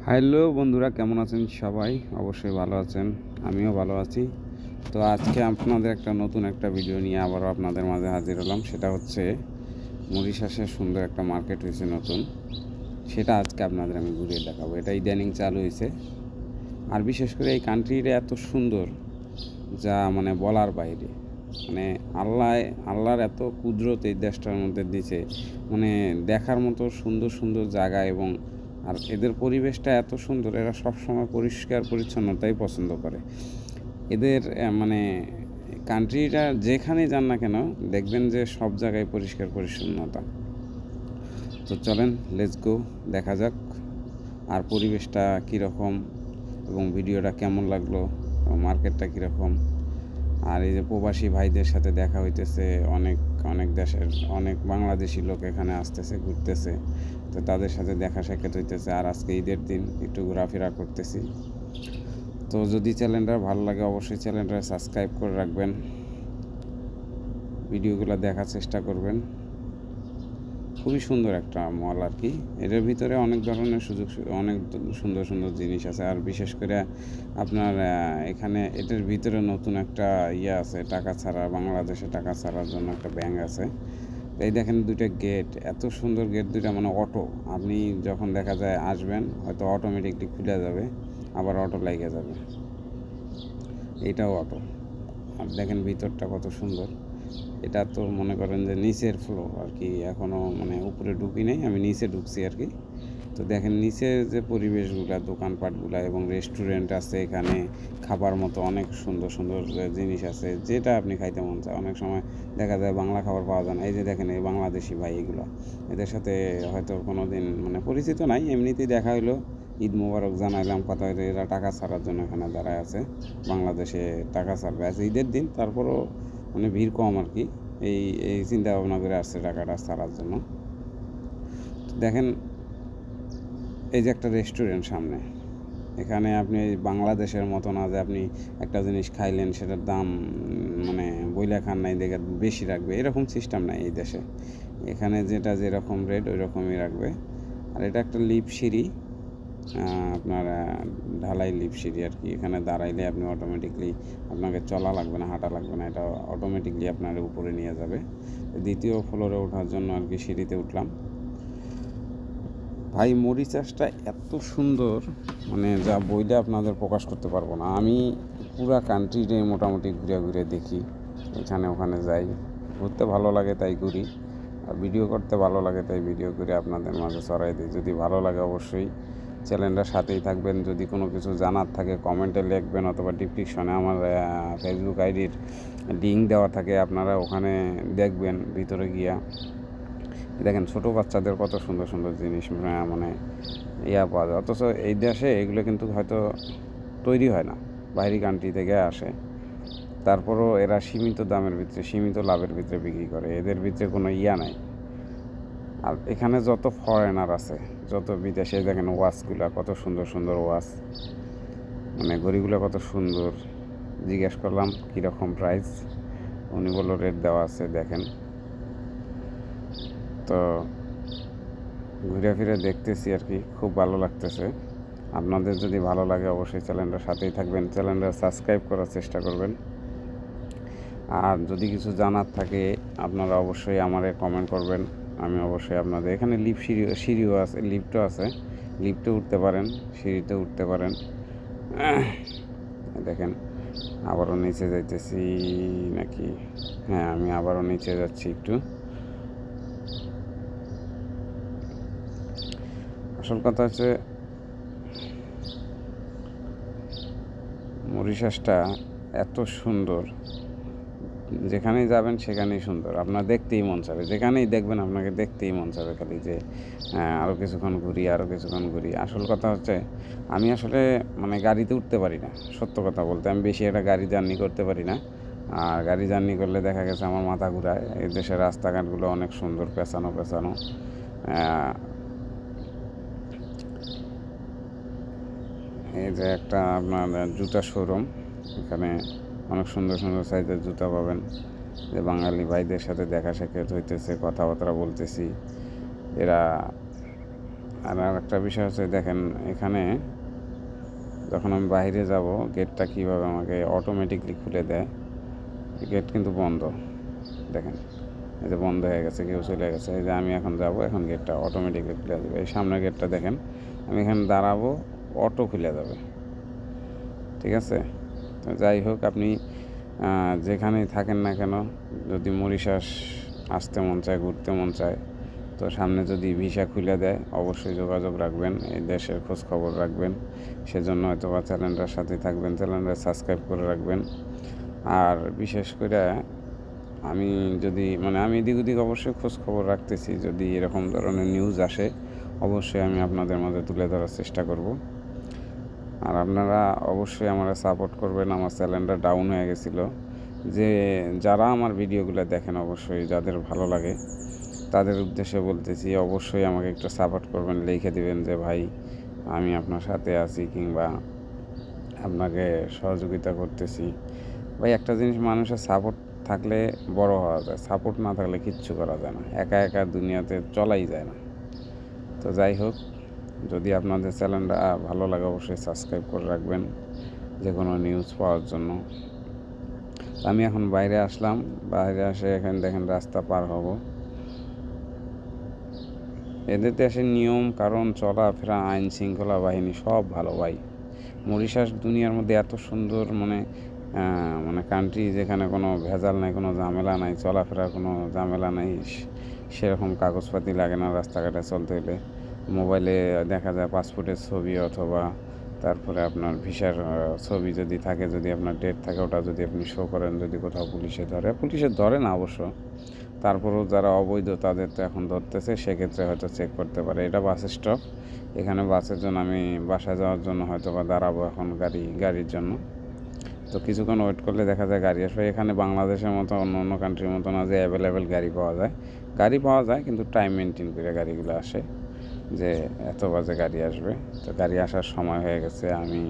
Hello বন্ধুরা, কেমন আছেন সবাই? অবশ্যই ভালো আছেন, আমিও ভালো আছি। তো আজকে আপনাদের নতুন একটা ভিডিও নিয়ে আবারও আপনাদের মাঝে হাজির হলাম। সেটা হচ্ছে মরিশাসের সুন্দর একটা মার্কেট হয়েছে নতুন, সেটা আজকে আপনাদের আমি ঘুরিয়ে দেখাবো। এটা ইদানিং চালু হয়েছে, আর বিশেষ করে এই কান্ট্রিটা এত সুন্দর যা বলার বাইরে। আল্লাহর এত কুদরত এই দেশটার মধ্যে দিছে, দেখার মতো সুন্দর সুন্দর জায়গা। এবং আর এদের পরিবেশটা এত সুন্দর, এরা সবসময় পরিষ্কার পরিচ্ছন্নতাই পছন্দ করে। এদের কান্ট্রিটা যেখানে যান না কেন দেখবেন যে সব জায়গায় পরিষ্কার পরিচ্ছন্নতা। তো চলেন, লেটস গো, দেখা যাক আর পরিবেশটা কীরকম এবং ভিডিওটা কেমন লাগলো, মার্কেটটা কীরকম। আর এই যে প্রবাসী ভাইদের সাথে দেখা হইতেছে, অনেক অনেক দেশের অনেক বাংলাদেশি লোক এখানে আসতেছে, ঘুরতেছে। তো তাদের সাথে দেখা সাক্ষাৎ হইতেছে। আর আজকে ঈদের দিন, একটু ঘোরাফেরা করতেছি। তো যদি চ্যানেলটা ভালো লাগে অবশ্যই চ্যানেলটা সাবস্ক্রাইব করে রাখবেন, ভিডিওগুলো দেখার চেষ্টা করবেন। খুবই সুন্দর একটা মল আর কি। এটার ভিতরে অনেক ধরনের অনেক সুন্দর সুন্দর জিনিস আছে। আর বিশেষ করে আপনার এখানে এটার ভিতরে নতুন একটা আছে, টাকা ছাড়া, বাংলাদেশে টাকা ছাড়ার জন্য একটা ব্যাংক আছে। এই দেখেন দুইটা গেট, এত সুন্দর গেট দুইটা, অটো। আপনি যখন দেখা যায় আসবেন, হয়তো অটোমেটিকলি খুলে যাবে, আবার অটো লেগে যাবে। এইটাও অটো। আর দেখেন ভিতরটা কত সুন্দর। এটা তো মনে করেন যে নিচের ফ্লোর আর কি, এখনও উপরে ঢুকি নেই, আমি নিচে ঢুকছি আর কি। তো দেখেন নিচের যে পরিবেশগুলো, দোকানপাটগুলো এবং রেস্টুরেন্ট আছে এখানে, খাবার মতো অনেক সুন্দর সুন্দর জিনিস আছে, যেটা আপনি খাইতে মন চায়। অনেক সময় দেখা যায় বাংলা খাবার পাওয়া যায় না। এই যে দেখেন এই বাংলাদেশি ভাই, এগুলো এদের সাথে হয়তো কোনো দিন পরিচিত নাই, এমনিতেই দেখা হইলো, ঈদ মোবারক জানাইলাম, কথা হয়তো এরা টাকা ছাড়ার জন্য এখানে দাঁড়ায় আছে। বাংলাদেশে টাকা ছাড়বে আছে ঈদের দিন, তারপরও ভিড় কম আর কি। এই এই চিন্তা ভাবনা করে আসছে টাকাটা ছাড়ার জন্য। দেখেন এই যে একটা রেস্টুরেন্ট সামনে, এখানে আপনি বাংলাদেশের মতো না যে আপনি একটা জিনিস খাইলেন সেটার দাম বইলা খান নাই দেখে বেশি রাখবে, এরকম সিস্টেম নাই এই দেশে। এখানে যেটা যেরকম রেট ওই রকমই রাখবে। আর এটা একটা লিফট সিঁড়ি, আপনার ঢালাই লিফট সিঁড়ি আর কি। এখানে দাঁড়াইলে আপনি অটোমেটিকলি, আপনাকে চলা লাগবে না, হাঁটা লাগবে না, এটা অটোমেটিকলি আপনার উপরে নিয়ে যাবে। দ্বিতীয় ফ্লোরে ওঠার জন্য আর কি সিঁড়িতে উঠলাম। ভাই মরিচাসটা এত সুন্দর, যা বইলে আপনাদের প্রকাশ করতে পারবো না। আমি পুরা কান্ট্রিতে মোটামুটি ঘুরে ঘুরে দেখি, এখানে ওখানে যাই, ঘুরতে ভালো লাগে তাই ঘুরি, আর ভিডিও করতে ভালো লাগে তাই ভিডিও করে আপনাদের মাঝে ছড়াই দিই। যদি ভালো লাগে অবশ্যই চ্যানেলটার সাথেই থাকবেন। যদি কোনো কিছু জানার থাকে কমেন্টে লিখবেন, অথবা ডিসক্রিপশনে আমার ফেসবুক আইডির লিঙ্ক দেওয়া থাকে, আপনারা ওখানে দেখবেন ভিতরে গিয়া। দেখেন ছোটো বাচ্চাদের কত সুন্দর সুন্দর জিনিস পাওয়া যায়। অথচ এই দেশে এগুলো কিন্তু হয়তো তৈরি হয় না, বাইরের কান্ট্রি থেকে আসে। তারপরও এরা সীমিত দামের ভিতরে, সীমিত লাভের ভিতরে বিক্রি করে, এদের ভিতরে কোনো নাই। আর এখানে যত ফরেনার আছে, যত বিদেশে, দেখেন ওয়াচগুলো কত সুন্দর সুন্দর ওয়াচ, ঘড়িগুলো কত সুন্দর। জিজ্ঞেস করলাম কীরকম প্রাইস, উনি বললো রেট দেওয়া আছে, দেখেন। তো ঘুরে ফিরে দেখতেছি আর কি, খুব ভালো লাগতেছে। আপনাদের যদি ভালো লাগে অবশ্যই চ্যানেলটার সাথেই থাকবেন, চ্যানেলটা সাবস্ক্রাইব করার চেষ্টা করবেন। আর যদি কিছু জানার থাকে আপনারা অবশ্যই আমারে কমেন্ট করবেন, আমি অবশ্যই আপনাদের। এখানে সিঁড়িও আছে, লিফটও আছে, লিফটে উঠতে পারেন, সিঁড়িতে উঠতে পারেন। দেখেন আবারও নিচে যাইতেছি নাকি, হ্যাঁ আমি আবারও নিচে যাচ্ছি একটু। আসল কথা হচ্ছে মরিশাসটা এত সুন্দর, যেখানেই যাবেন সেখানেই সুন্দর, আপনার দেখতেই মন চাবে, যেখানেই দেখবেন আপনাকে দেখতেই মন চাবে খালি যে আরও কিছুক্ষণ ঘুরি, আরও কিছুক্ষণ ঘুরি। আসল কথা হচ্ছে আমি আসলে গাড়িতে উঠতে পারি না, সত্য কথা বলতে আমি বেশি একটা গাড়ি জার্নি করতে পারি না। আর গাড়ি জার্নি করলে দেখা গেছে আমার মাথা ঘুরায়। এই দেশের রাস্তাঘাটগুলো অনেক সুন্দর, পেঁচানো পেঁচানো। এই যে একটা আপনার জুতা শোরুম, এখানে অনেক সুন্দর সুন্দর সাইজের জুতা পাবেন। যে বাঙালি ভাইদের সাথে দেখা সাক্ষাৎ হইতেছে, কথাবার্তা বলতেছি। এরা আর আরেকটা বিষয় হচ্ছে দেখেন, এখানে যখন আমি বাইরে যাব গেটটা কীভাবে আমাকে অটোমেটিকলি খুলে দেয়। গেট কিন্তু বন্ধ, দেখেন এই যে বন্ধ হয়ে গেছে, কেউ চলে গেছে। এই যে আমি এখন যাব, এখন গেটটা অটোমেটিকলি খুলে দেবে। এই সামনের গেটটা দেখেন, আমি এখানে দাঁড়াবো, অটো খুলে যাবে। ঠিক আছে, তো যাই হোক, আপনি যেখানেই থাকেন না কেন, যদি মরিশাস আসতে মন চায়, ঘুরতে মন চায়, তো সামনে যদি ভিসা খুলে দেয় অবশ্যই যোগাযোগ রাখবেন, এই দেশের খোঁজ খবর রাখবেন। সেজন্য হয়তো বা চ্যানেলটার সাথে থাকবেন, চ্যানেলটা সাবস্ক্রাইব করে রাখবেন। আর বিশেষ করে আমি যদি আমি এদিক ওদিক অবশ্যই খোঁজ খবর রাখতেছি, যদি এরকম ধরনের নিউজ আসে অবশ্যই আমি আপনাদের মাঝে তুলে ধরার চেষ্টা করব। আর আপনারা অবশ্যই আমাকে সাপোর্ট করবেন। আমার চ্যানেলটা ডাউন হয়ে গেছিলো, যে যারা আমার ভিডিওগুলো দেখেন অবশ্যই যাদের ভালো লাগে তাদের উদ্দেশ্যে বলতেছি, অবশ্যই আমাকে একটু সাপোর্ট করবেন, লিখে দিবেন যে ভাই আমি আপনার সাথে আছি, কিংবা আপনাকে সহযোগিতা করতেছি। ভাই একটা জিনিস, মানুষের সাপোর্ট থাকলে বড় হওয়া যায়, সাপোর্ট না থাকলে কিচ্ছু করা যায় না, একা একা দুনিয়াতে চলাই যায় না। তো যাই হোক, যদি আপনাদের চ্যানেলটা ভালো লাগে অবশ্যই সাবস্ক্রাইব করে রাখবেন যে কোনো নিউজ পাওয়ার জন্য। আমি এখন বাইরে আসলাম, বাইরে এসে এখানে দেখেন রাস্তা পার হব। এদের দেশের নিয়ম কারণ, চলাফেরা, আইন শৃঙ্খলা বাহিনী সব ভালো ভাই। মরিশাস দুনিয়ার মধ্যে এত সুন্দর কান্ট্রি, যেখানে কোনো ভেজাল নাই, কোনো ঝামেলা নাই, চলাফেরার কোনো ঝামেলা নাই, সেরকম কাগজপাতি লাগে না রাস্তাঘাটে চলতে হলে। মোবাইলে দেখা যায় পাসপোর্টের ছবি, অথবা তারপরে আপনার ভিসার ছবি যদি থাকে, যদি আপনার ডেট থাকে, ওটা যদি আপনি শো করেন, যদি কোথাও পুলিশে ধরে না অবশ্য, তারপরেও যারা অবৈধ তাদের তো এখন ধরতেছে, সেক্ষেত্রে হয়তো চেক করতে পারে। এটা বাস স্টপ, এখানে বাসের জন্য আমি বাসায় যাওয়ার জন্য হয়তো বা দাঁড়াবো এখন গাড়ির জন্য। তো কিছুক্ষণ ওয়েট করলে দেখা যায় গাড়ি আসবে। এখানে বাংলাদেশের মতো অন্য কান্ট্রির মতো না যে অ্যাভেলেবেল গাড়ি পাওয়া যায়, কিন্তু টাইম মেনটেন করে গাড়িগুলো আসে, যে এত বাজে গাড়ি আসবে। তো গাড়ি আসার সময় হয়ে গেছে, আমি